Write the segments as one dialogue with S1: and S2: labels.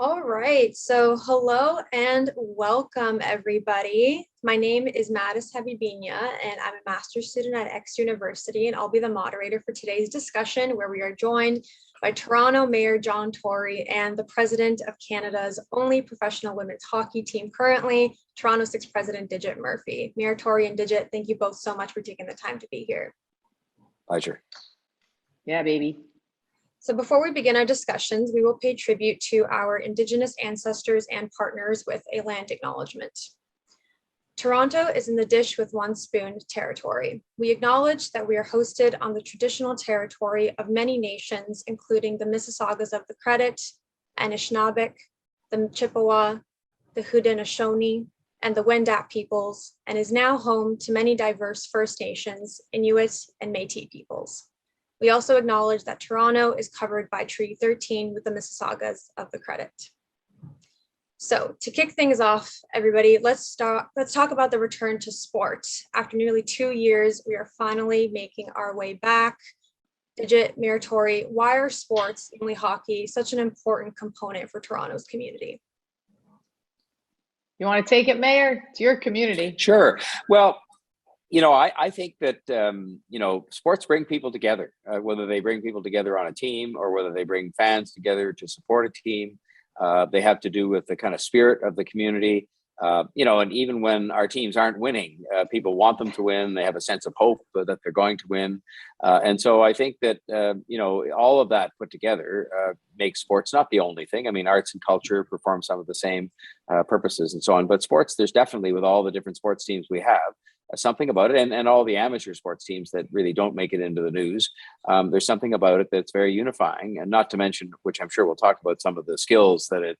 S1: All right, so hello and welcome everybody. My name is Madis Habibinya and I'm a master's student at X University, and I'll be the moderator for today's discussion, where we are joined by Toronto Mayor John Tory and the president of Canada's only professional women's hockey team currently, Toronto 6 President Digit Murphy. Mayor Tory and Digit, thank you both so much for taking the time to be here.
S2: Pleasure.
S3: Yeah, baby.
S1: So before we begin our discussions, we will pay tribute to our Indigenous ancestors and partners with a land acknowledgement. Toronto is in the dish with one spoon territory. We acknowledge that we are hosted on the traditional territory of many nations, including the Mississaugas of the Credit, Anishinaabeg, the Chippewa, the Haudenosaunee, and the Wendat peoples, and is now home to many diverse First Nations, Inuit, and Métis peoples. We also acknowledge that Toronto is covered by Treaty 13 with the Mississaugas of the Credit. So to kick things off, everybody, let's talk about the return to sport. After nearly 2 years, we are finally making our way back. Digit, Mayor Tory, why are sports, mainly hockey, such an important component for Toronto's community?
S3: You want to take it, Mayor? It's your community.
S2: Sure. Well, I think that, sports bring people together, whether they bring people together on a team or whether they bring fans together to support a team. They have to do with the kind of spirit of the community, and even when our teams aren't winning, people want them to win. They have a sense of hope that they're going to win. And so I think that, all of that put together makes sports not the only thing. I mean, arts and culture perform some of the same purposes and so on. But sports, there's definitely, with all the different sports teams we have, something about it, and all the amateur sports teams that really don't make it into the news. There's something about it that's very unifying, and not to mention, which I'm sure we'll talk about, some of the skills that it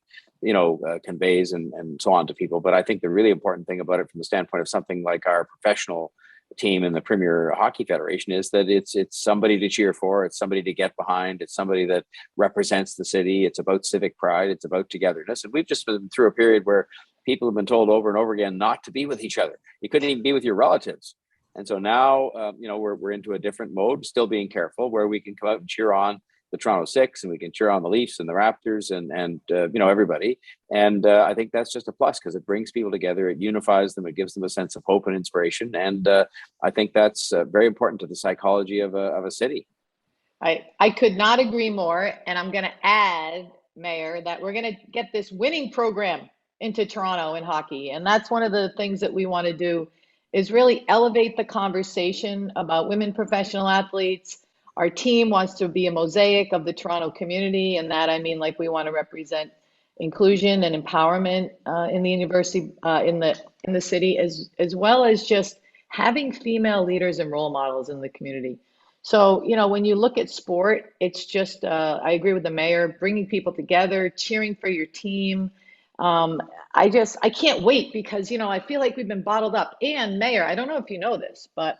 S2: conveys and so on to people. But I think the really important thing about it from the standpoint of something like our professional team in the Premier Hockey Federation is that it's somebody to cheer for, it's somebody to get behind, it's somebody that represents the city, it's about civic pride, it's about togetherness. And we've just been through a period where people have been told over and over again not to be with each other. You couldn't even be with your relatives. And so now, we're into a different mode, still being careful, where we can come out and cheer on the Toronto Six, and we can cheer on the Leafs and the Raptors and everybody. And I think that's just a plus, because it brings people together, it unifies them, it gives them a sense of hope and inspiration. And I think that's very important to the psychology of a city.
S3: I could not agree more. And I'm going to add, Mayor, that we're going to get this winning program into Toronto in hockey. And that's one of the things that we want to do, is really elevate the conversation about women professional athletes. Our team wants to be a mosaic of the Toronto community, and that I mean, like, we want to represent inclusion and empowerment in the university, in the city, as well as just having female leaders and role models in the community. So, when you look at sport, it's just, I agree with the mayor, bringing people together, cheering for your team. I can't wait, because, I feel like we've been bottled up. And Mayor, I don't know if you know this, but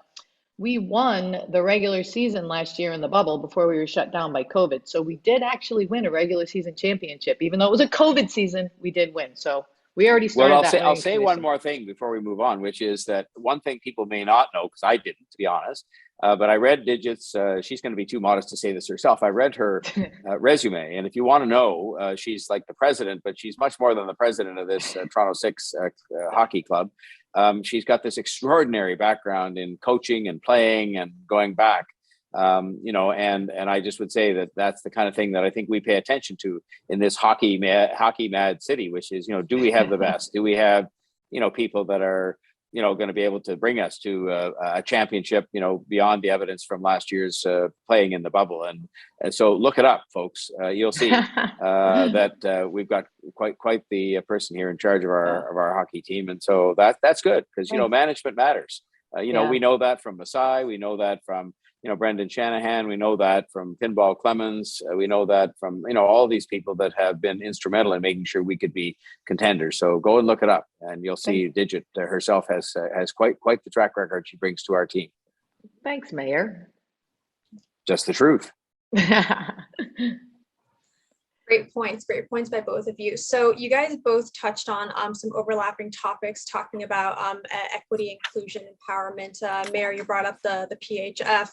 S3: we won the regular season last year in the bubble before we were shut down by COVID. So we did actually win a regular season championship. Even though it was a COVID season, we did win. So we already started.
S2: Well, I'll say one more thing before we move on, which is that one thing people may not know, because I didn't, to be honest, but I read Digit's, she's going to be too modest to say this herself. I read her resume. And if you want to know, she's like the president, but she's much more than the president of this Toronto Six hockey club. She's got this extraordinary background in coaching and playing and going back, and I just would say that that's the kind of thing that I think we pay attention to in this hockey mad city, which is, do we have the best? Do we have, people that are, going to be able to bring us to a championship, beyond the evidence from last year's playing in the bubble. And so look it up, folks. You'll see that we've got quite the person here in charge of our hockey team. And so that's good, because, management matters. We know that from Masai. We know that from, Brendan Shanahan. We know that from Pinball Clemens. We know that from, all these people that have been instrumental in making sure we could be contenders. So go and look it up, and you'll see Digit herself has quite the track record she brings to our team.
S3: Thanks, Mayor.
S2: Just the truth.
S1: Great points by both of you. So you guys both touched on some overlapping topics, talking about equity, inclusion, empowerment. Mayor, you brought up the PHF.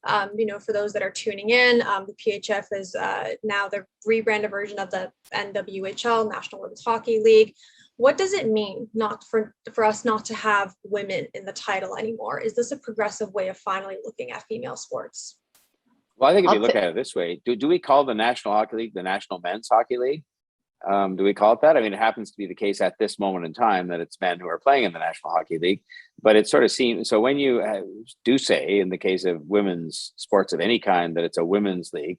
S1: For those that are tuning in, the PHF is now the rebranded version of the NWHL, National Women's Hockey League. What does it mean not for us not to have women in the title anymore? Is this a progressive way of finally looking at female sports?
S2: Well, I think if you look at it this way, do we call the National Hockey League the National Men's Hockey League? Do we call it that? I mean, it happens to be the case at this moment in time that it's men who are playing in the National Hockey League, but it sort of seems, so when you do say, in the case of women's sports of any kind, that it's a women's league,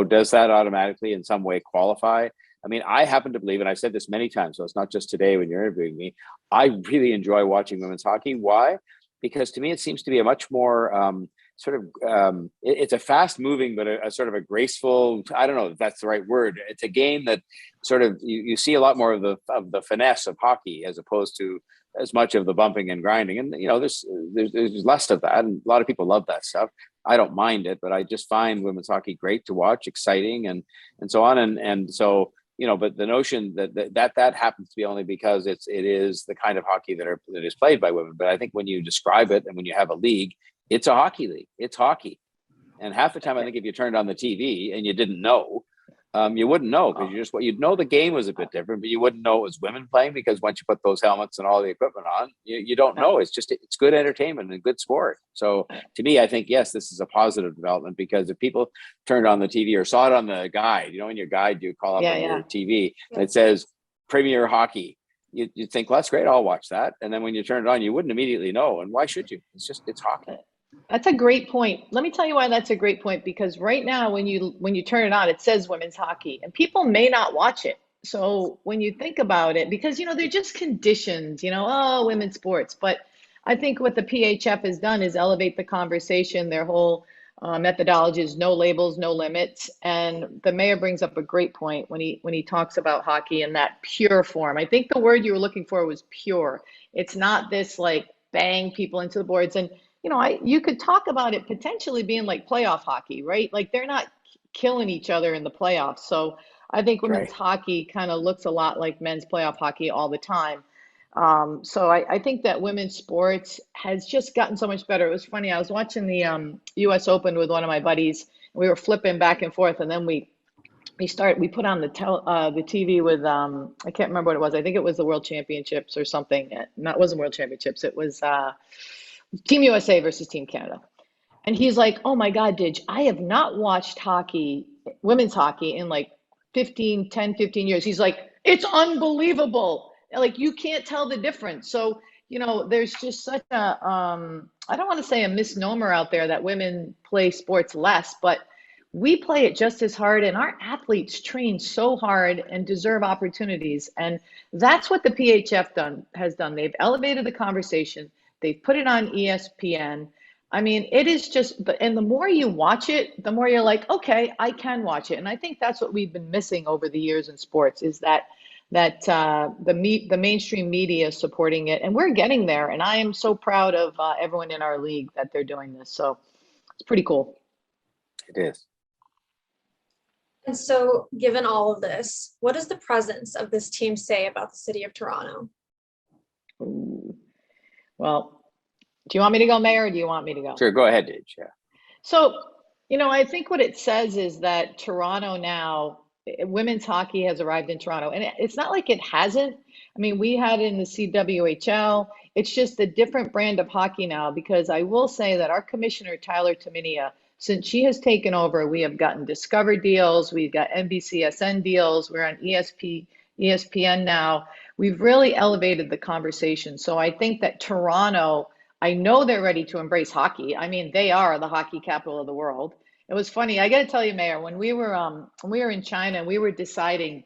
S2: does that automatically in some way qualify? I mean, I happen to believe, and I've said this many times, so it's not just today when you're interviewing me, I really enjoy watching women's hockey. Why? Because to me, it seems to be a much more it's a fast moving, but a sort of a graceful, I don't know if that's the right word. It's a game that sort of, you see a lot more of the finesse of hockey as opposed to as much of the bumping and grinding. And, there's less of that. And a lot of people love that stuff. I don't mind it, but I just find women's hockey great to watch, exciting and so on. And so, but the notion that happens to be only because it is the kind of hockey that is played by women. But I think when you describe it and when you have a league, it's a hockey league. It's hockey. And half the time, I think if you turned on the TV and you didn't know, you wouldn't know, because you'd know the game was a bit different, but you wouldn't know it was women playing, because once you put those helmets and all the equipment on, you don't know. It's good entertainment and good sport. So to me, I think, yes, this is a positive development, because if people turned on the TV or saw it on the guide, in your guide, you call up on your TV and it says Premier Hockey. You'd think, well, that's great, I'll watch that. And then when you turn it on, you wouldn't immediately know. And why should you? It's hockey.
S3: That's a great point. Let me tell you why that's a great point, because right now when you turn it on, it says women's hockey and people may not watch it. So when you think about it, because they're just conditioned, oh, women's sports. But I think what the PHF has done is elevate the conversation. Their whole methodology is no labels, no limits. And the mayor brings up a great point when he talks about hockey in that pure form. I think the word you were looking for was pure. It's not this like bang people into the boards. And you could talk about it potentially being like playoff hockey, right? Like they're not killing each other in the playoffs. So I think women's hockey kind of looks a lot like men's playoff hockey all the time. So I think that women's sports has just gotten so much better. It was funny. I was watching the U.S. Open with one of my buddies. We were flipping back and forth, and then we put on the TV with I can't remember what it was. I think it was the World Championships or something. It wasn't World Championships. It was Team USA versus Team Canada. And he's like, oh my God, Didge, I have not watched hockey, women's hockey, in like 10, 15 years. He's like, it's unbelievable. Like, you can't tell the difference. So, there's just such a, I don't want to say a misnomer out there that women play sports less, but we play it just as hard, and our athletes train so hard and deserve opportunities. And that's what the PHF has done. They've elevated the conversation. They've put it on ESPN. I mean, it is just, and the more you watch it, the more you're like, okay, I can watch it. And I think that's what we've been missing over the years in sports, is that the mainstream media is supporting it, and we're getting there. And I am so proud of everyone in our league that they're doing this. So it's pretty cool.
S2: It is.
S1: And so, given all of this, what does the presence of this team say about the city of Toronto?
S3: Ooh. Well, do you want me to go, Mayor, or do you want me to go?
S2: Sure, go ahead, Didge. Yeah.
S3: So, I think what it says is that Toronto now, women's hockey has arrived in Toronto. And it's not like it hasn't. I mean, we had it in the CWHL. It's just a different brand of hockey now, because I will say that our commissioner, Tyler Taminia, since she has taken over, we have gotten Discover deals. We've got NBCSN deals. We're on ESPN now. We've really elevated the conversation. So I think that Toronto, I know they're ready to embrace hockey. I mean, they are the hockey capital of the world. It was funny. I got to tell you, Mayor, when we were in China, we were deciding,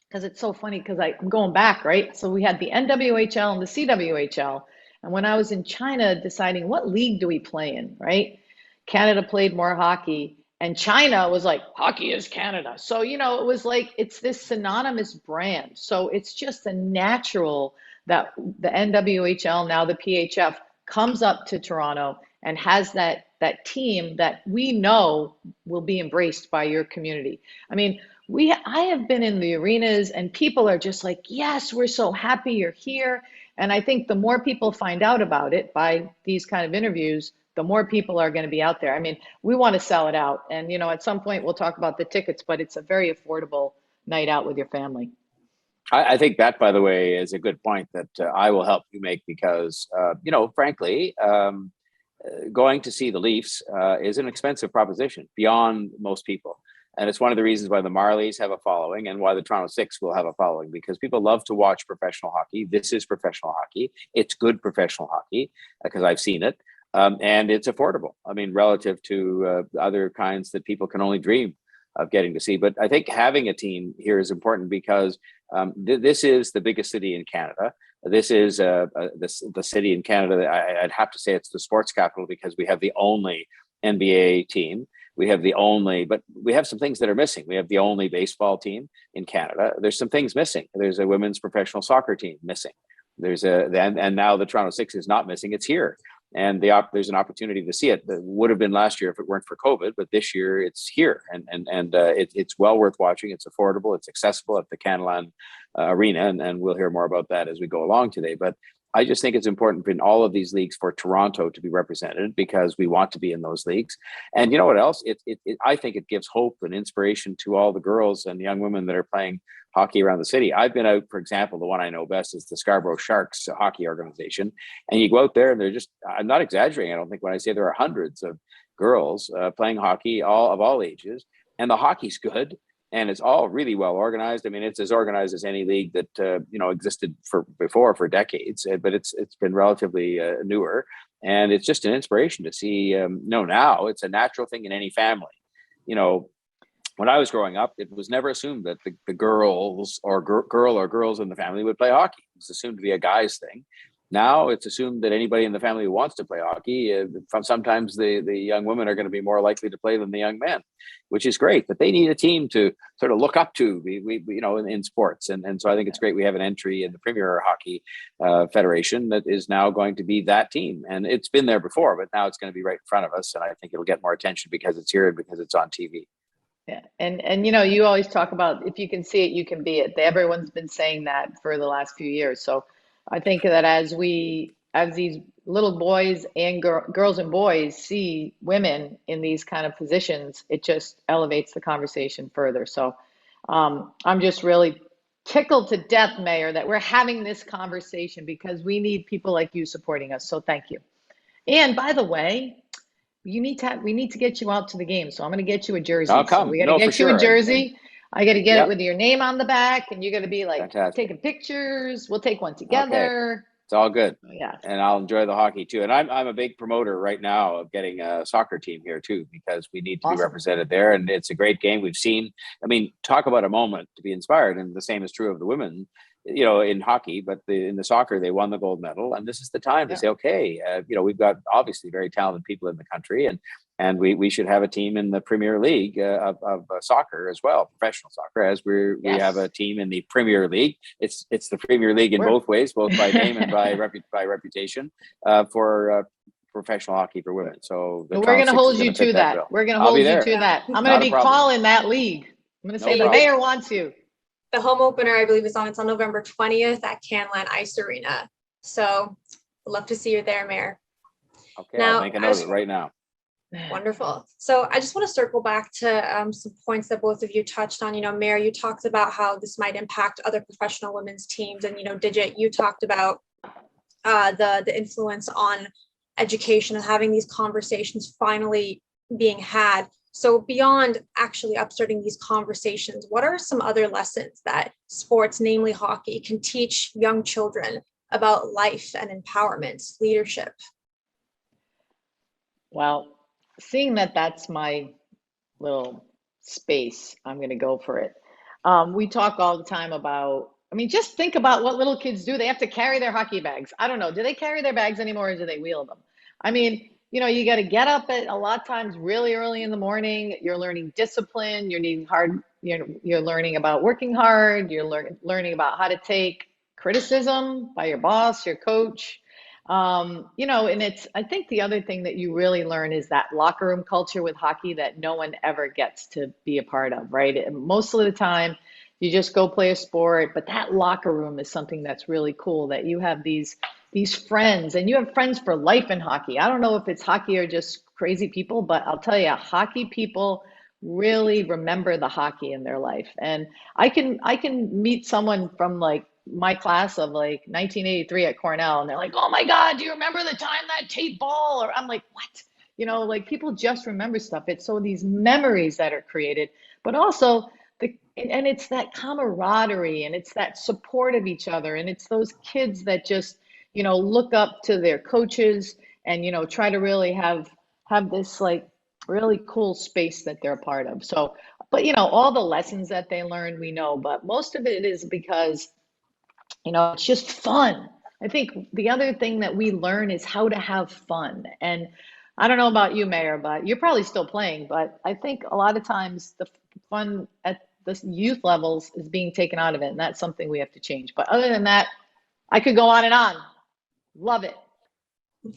S3: because it's so funny, because I'm going back, right? So we had the NWHL and the CWHL. And when I was in China deciding what league do we play in, right? Canada played more hockey. And China was like, hockey is Canada. So, it was like, it's this synonymous brand. So it's just a natural that the NWHL, now the PHF, comes up to Toronto and has that team that we know will be embraced by your community. I mean, I have been in the arenas and people are just like, yes, we're so happy you're here. And I think the more people find out about it by these kind of interviews, the more people are going to be out there. I mean, we want to sell it out. And, at some point we'll talk about the tickets, but it's a very affordable night out with your family.
S2: I think that, by the way, is a good point that I will help you make because, frankly, going to see the Leafs is an expensive proposition beyond most people. And it's one of the reasons why the Marlies have a following and why the Toronto Six will have a following, because people love to watch professional hockey. This is professional hockey. It's good professional hockey because I've seen it. And it's affordable. I mean, relative to other kinds that people can only dream of getting to see. But I think having a team here is important because this is the biggest city in Canada. This is the city in Canada. I'd have to say it's the sports capital because we have the only NBA team. We have but we have some things that are missing. We have the only baseball team in Canada. There's some things missing. There's a women's professional soccer team missing. And now the Toronto Six is not missing. It's here. And there's an opportunity to see it. That would have been last year if it weren't for COVID, but this year it's here, and it's well worth watching. It's affordable, it's accessible at the Canlan Arena, and we'll hear more about that as we go along today. But I just think it's important in all of these leagues for Toronto to be represented because we want to be in those leagues. And you know what else? I think it gives hope and inspiration to all the girls and young women that are playing hockey around the city. I've been out, for example, the one I know best is the Scarborough Sharks hockey organization. And you go out there and they're just, I'm not exaggerating, I don't think when I say there are hundreds of girls playing hockey, all ages. And the hockey's good. And it's all really well organized. I mean, it's as organized as any league that existed for decades, but it's been relatively newer, and it's just an inspiration to see. Now it's a natural thing in any family. When I was growing up, it was never assumed that the girls or girls in the family would play hockey. It was assumed to be a guy's thing. Now it's assumed that anybody in the family who wants to play hockey, sometimes the young women are going to be more likely to play than the young men, which is great. But they need a team to sort of look up to, in sports. And so I think it's great we have an entry in the Premier Hockey Federation that is now going to be that team. And it's been there before, but now it's going to be right in front of us. And I think it'll get more attention because it's here and because it's on TV.
S3: Yeah. And you always talk about if you can see it, you can be it. Everyone's been saying that for the last few years. So I think that as these little boys and girls and boys see women in these kind of positions, it just elevates the conversation further. So I'm just really tickled to death, Mayor, that we're having this conversation because we need people like you supporting us. So thank you. And by the way, we need to get you out to the game. So I'm going to get you a jersey.
S2: I'll come.
S3: So we got to get you a jersey. I got to get
S2: Yep.
S3: it with your name on the back, and you're going to be like taking pictures. We'll take one together.
S2: Okay. It's all good.
S3: Yeah.
S2: And I'll enjoy the hockey too. And I'm a big promoter right now of getting a soccer team here too, because we need to be represented there. And it's a great game. We've seen, talk about a moment to be inspired. And the same is true of the women, in hockey, but in the soccer, they won the gold medal. And this is the time to say, okay, we've got obviously very talented people in the country, and we should have a team in the Premier League of soccer as well, professional soccer, as we have a team in the Premier League. It's the Premier League in both ways, both by name and by reputation for professional hockey for women. So
S3: we're going to hold you to that. We're going to hold you to that. I'm going to be calling that league. I'm going to say the mayor wants you.
S1: The home opener, I believe, it's on November 20th at Canlan Ice Arena. So I'd love to see you there, Mayor.
S2: Okay, now, I'll make a note of it right now.
S1: Wonderful. So I just want to circle back to some points that both of you touched on. Mayor, you talked about how this might impact other professional women's teams. And, Digit, you talked about the influence on education and having these conversations finally being had. So beyond actually upstarting these conversations, what are some other lessons that sports, namely hockey, can teach young children about life and empowerment, leadership?
S3: Well, seeing that that's my little space, I'm going to go for it. We talk all the time about, just think about what little kids do. They have to carry their hockey bags. I don't know. Do they carry their bags anymore or do they wheel them? You got to get up at a lot of times really early in the morning. You're learning discipline. You're learning about working hard. You're learning about how to take criticism by your boss, your coach. And I think the other thing that you really learn is that locker room culture with hockey that no one ever gets to be a part of, right? And most of the time you just go play a sport, but that locker room is something that's really cool, that you have these these friends, and you have friends for life in hockey. I don't know if it's hockey or just crazy people, but I'll tell you, hockey people really remember the hockey in their life. And I can meet someone from like my class of like 1983 at Cornell, and they're like, "Oh my God, do you remember the time that Tate Ball?" Or I'm like, "What?" Like people just remember stuff. It's so these memories that are created, but also and it's that camaraderie and it's that support of each other, and it's those kids that just look up to their coaches and try to really have this like really cool space that they're a part of. So, but all the lessons that they learn, we know, but most of it is because it's just fun. I think the other thing that we learn is how to have fun. And I don't know about you, Mayor, but you're probably still playing, but I think a lot of times the fun at the youth levels is being taken out of it, and that's something we have to change. But other than that, I could go on and on. Love it.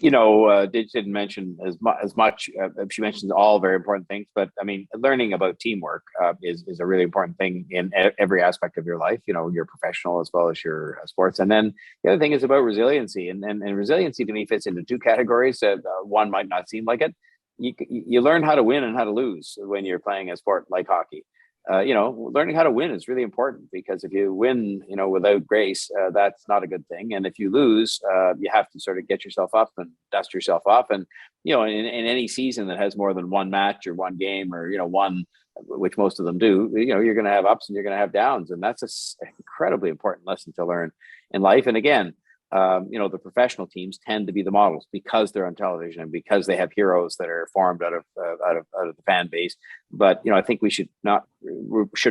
S2: Didn't mention as much. She mentions all very important things, but I mean, learning about teamwork is a really important thing in every aspect of your life. Your professional as well as your sports. And then the other thing is about resiliency, and resiliency to me fits into two categories. One might not seem like it. You learn how to win and how to lose when you're playing a sport like hockey. Learning how to win is really important, because if you win, without grace, that's not a good thing. And if you lose, you have to sort of get yourself up and dust yourself off. And, in any season that has more than one match or one game or, one, which most of them do, you're going to have ups and you're going to have downs. And that's an incredibly important lesson to learn in life. And again, the professional teams tend to be the models because they're on television and because they have heroes that are formed out of the fan base. But I think we should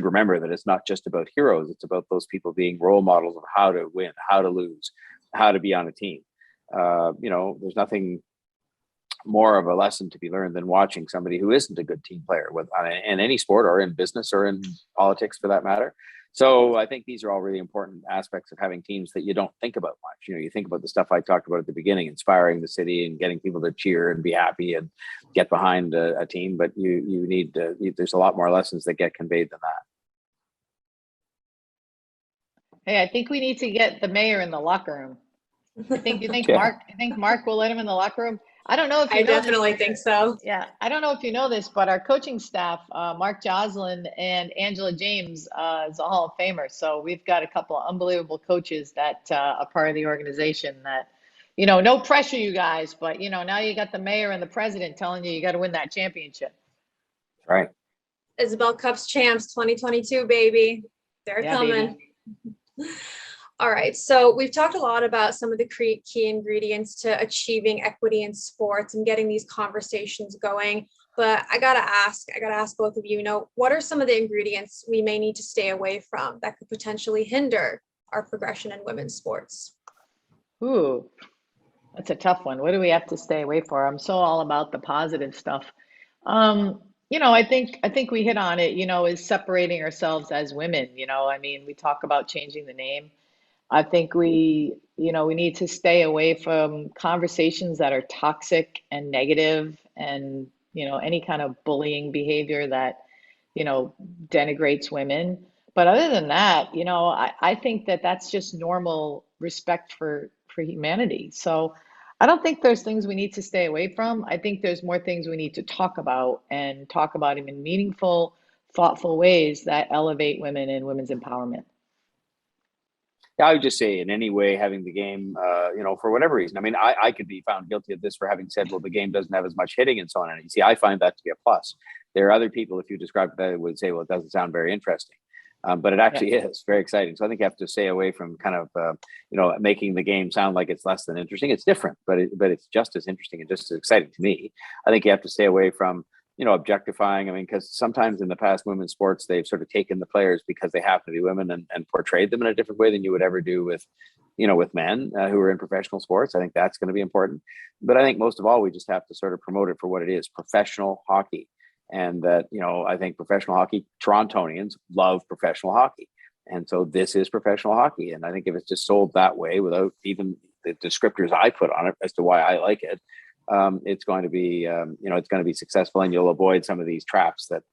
S2: remember that it's not just about heroes; it's about those people being role models of how to win, how to lose, how to be on a team. There's nothing more of a lesson to be learned than watching somebody who isn't a good team player in any sport or in business or in politics for that matter. So I think these are all really important aspects of having teams that you don't think about much. You think about the stuff I talked about at the beginning, inspiring the city and getting people to cheer and be happy and get behind a team. But you need there's a lot more lessons that get conveyed than that.
S3: Hey, I think we need to get the mayor in the locker room. You think
S2: Yeah.
S3: Mark will let him in the locker room? I don't know if
S1: I definitely think so.
S3: Yeah, I don't know if you know this, but our coaching staff, Mark Joslin and Angela James, is a Hall of Famer. So we've got a couple of unbelievable coaches that are part of the organization that, no pressure, you guys, but, now you got the mayor and the president telling you got to win that championship.
S2: Right.
S1: Isabel Cups champs 2022, baby. They're coming.
S3: Baby.
S1: All right, so we've talked a lot about some of the key ingredients to achieving equity in sports and getting these conversations going. But I gotta ask both of you, what are some of the ingredients we may need to stay away from that could potentially hinder our progression in women's sports?
S3: Ooh, that's a tough one. What do we have to stay away from? I'm so all about the positive stuff. I think we hit on it, is separating ourselves as women. I mean, we talk about changing the name. I think we need to stay away from conversations that are toxic and negative and, any kind of bullying behavior that, denigrates women. But other than that, I think that that's just normal respect for humanity. So I don't think there's things we need to stay away from. I think there's more things we need to talk about and talk about them in meaningful, thoughtful ways that elevate women and women's empowerment.
S2: I would just say in any way having the game, for whatever reason. I mean, I could be found guilty of this for having said, well, the game doesn't have as much hitting and so on. And you see, I find that to be a plus. There are other people, if you describe that, would say, well, it doesn't sound very interesting. But it actually is very exciting. So I think you have to stay away from kind of, making the game sound like it's less than interesting. It's different, but it's just as interesting and just as exciting to me. I think you have to stay away from, objectifying. I mean, because sometimes in the past women's sports, they've sort of taken the players because they happen to be women and portrayed them in a different way than you would ever do with men who are in professional sports. I think that's going to be important. But I think most of all, we just have to sort of promote it for what it is, professional hockey. And that, I think professional hockey, Torontonians love professional hockey. And so this is professional hockey. And I think if it's just sold that way without even the descriptors I put on it as to why I like it, it's going to be, it's going to be successful, and you'll avoid some of these traps that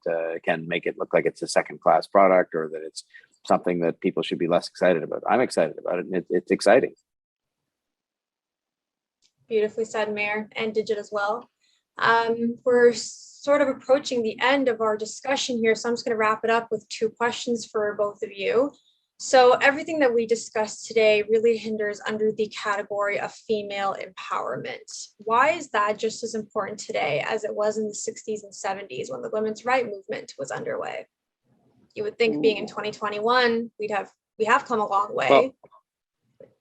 S2: can make it look like it's a second-class product or that it's something that people should be less excited about. I'm excited about it, and it's exciting.
S1: Beautifully said, Mayor, and Digit as well. We're sort of approaching the end of our discussion here, so I'm just going to wrap it up with 2 questions for both of you. So everything that we discussed today really hinders under the category of female empowerment. Why is that just as important today as it was in the 60s and 70s when the women's rights movement was underway? You would think being in 2021, we have come a long way.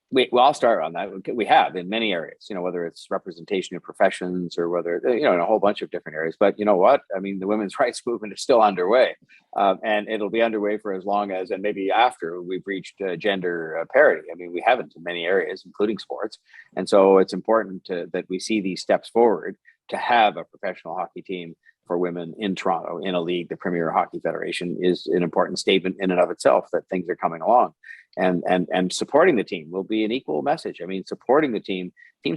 S2: Well, I'll start on that. We have in many areas, whether it's representation of professions or whether, in a whole bunch of different areas. But you know what? I mean, the women's rights movement is still underway, and it'll be underway for as long as, and maybe after we've reached gender parity. I mean, we haven't in many areas, including sports. And so it's important that we see these steps forward to have a professional hockey team for women in Toronto in a league. The Premier Hockey Federation is an important statement in and of itself that things are coming along. And supporting the team will be an equal message. I mean, supporting the team's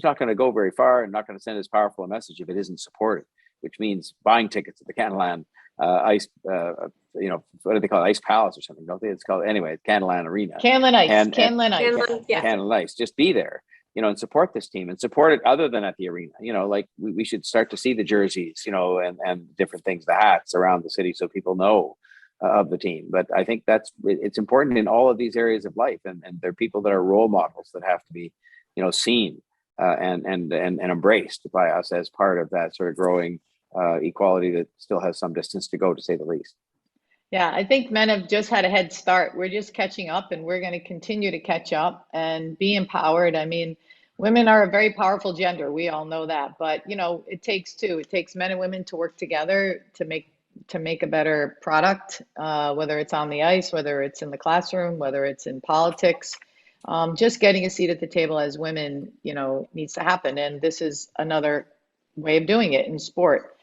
S2: not going to go very far and not going to send as powerful a message if it isn't supported, which means buying tickets at the Canlan Ice, what do they call it? Ice Palace or something, don't they? It's called, anyway, Canlan Arena.
S3: Canlan Ice,
S1: Canlan, yeah.
S2: Canlan Ice, just be there, and support this team and support it other than at the arena. Like we should start to see the jerseys, and different things, the hats around the city so people know of the team. But I think it's important in all of these areas of life, and there are people that are role models that have to be seen and embraced by us as part of that sort of growing equality that still has some distance to go, to say the least.
S3: Yeah, I think men have just had a head start. We're just catching up, and we're going to continue to catch up and be empowered. I mean, women are a very powerful gender. We all know that. But, it takes two. It takes men and women to work together to make a better product, whether it's on the ice, whether it's in the classroom, whether it's in politics. Just getting a seat at the table as women, needs to happen. And this is another way of doing it in sport.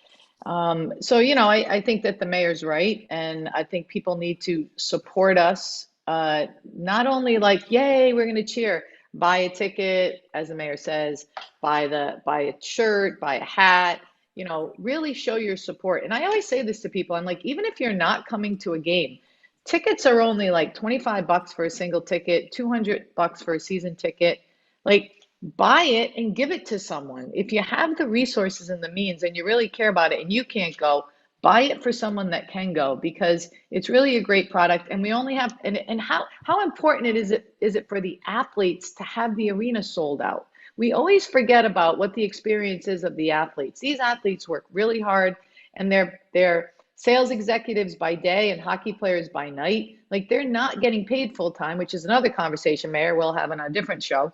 S3: I think that the mayor's right. And I think people need to support us, not only like, yay, we're going to cheer, buy a ticket, as the mayor says, buy a shirt, buy a hat, really show your support. And I always say this to people. I'm like, even if you're not coming to a game, tickets are only like $25 for a single ticket, $200 for a season ticket. Like, buy it and give it to someone. If you have the resources and the means and you really care about it and you can't go, buy it for someone that can go, because it's really a great product. And we only have, and how important is it for the athletes to have the arena sold out? We always forget about what the experience is of the athletes. These athletes work really hard, and they're sales executives by day and hockey players by night. Like, they're not getting paid full time, which is another conversation, Mayor, we'll have on a different show.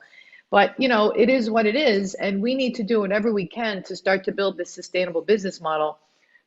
S3: But, it is what it is. And we need to do whatever we can to start to build this sustainable business model,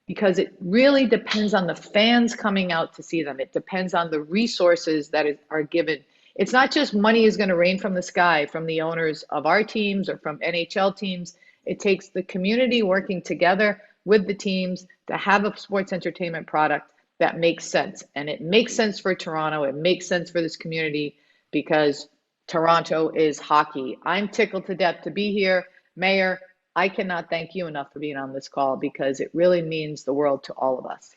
S3: because it really depends on the fans coming out to see them. It depends on the resources that are given. It's not just money is going to rain from the sky from the owners of our teams or from NHL teams. It takes the community working together with the teams to have a sports entertainment product that makes sense. And it makes sense for Toronto. It makes sense for this community, because Toronto is hockey. I'm tickled to death to be here. Mayor, I cannot thank you enough for being on this call, because it really means the world to all of us.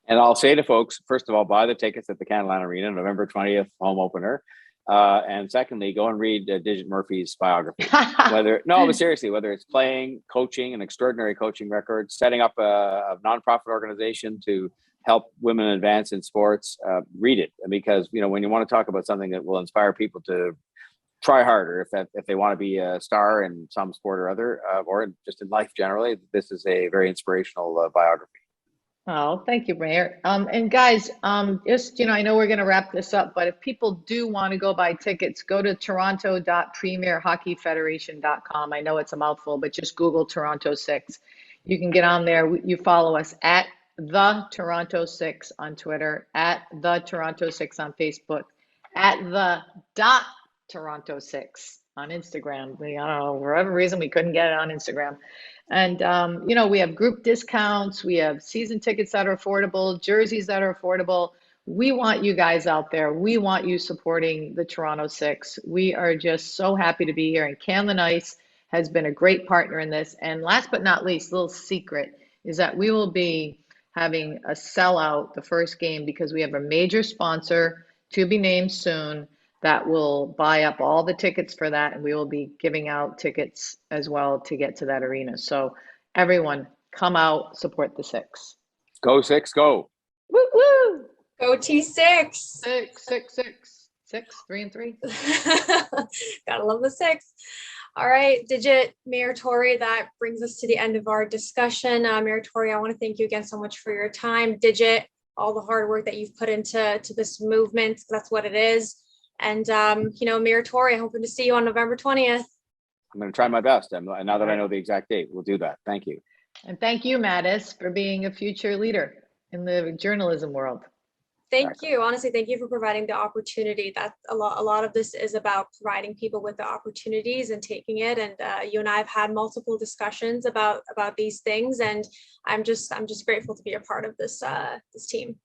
S2: And I'll say to folks, first of all, buy the tickets at the Canlan Arena, November 20th, home opener. And secondly, go and read Digit Murphy's biography. But seriously, whether it's playing, coaching, an extraordinary coaching record, setting up a nonprofit organization to help women advance in sports, read it. Because, when you want to talk about something that will inspire people to try harder, if they want to be a star in some sport or other, or just in life generally, this is a very inspirational biography.
S3: Oh, thank you, Mayor. And guys, I know we're going to wrap this up, but if people do want to go buy tickets, go to toronto.premierhockeyfederation.com. I know it's a mouthful, but just Google Toronto 6. You can get on there. You follow us at the Toronto 6 on Twitter, at the Toronto 6 on Facebook, at the Toronto 6 on Instagram. I don't know, for whatever reason, we couldn't get it on Instagram. And, we have group discounts. We have season tickets that are affordable, jerseys that are affordable. We want you guys out there. We want you supporting the Toronto 6. We are just so happy to be here. And Canlan Ice has been a great partner in this. And last but not least, little secret is that we will be having a sellout the first game, because we have a major sponsor to be named soon that will buy up all the tickets for that, and we will be giving out tickets as well to get to that arena. So everyone, come out, support the Six.
S2: Go Six, go.
S3: Woo woo!
S1: Go T6.
S3: 6, 6, 6, 6, 3 and 3.
S1: Gotta love the 6. All right, Digit, Mayor Tory, that brings us to the end of our discussion. Mayor Tory, I want to thank you again so much for your time. Digit, all the hard work that you've put into this movement, that's what it is. And, Mayor Tory, I'm hoping to see you on November 20th.
S2: I'm going to try my best. And now that I know the exact date, we'll do that. Thank you.
S3: And thank you, Mattis, for being a future leader in the journalism world.
S1: Thank you. Honestly, thank you for providing the opportunity. That a lot of this is about providing people with the opportunities and taking it. And you and I have had multiple discussions about these things, and I'm just grateful to be a part of this team.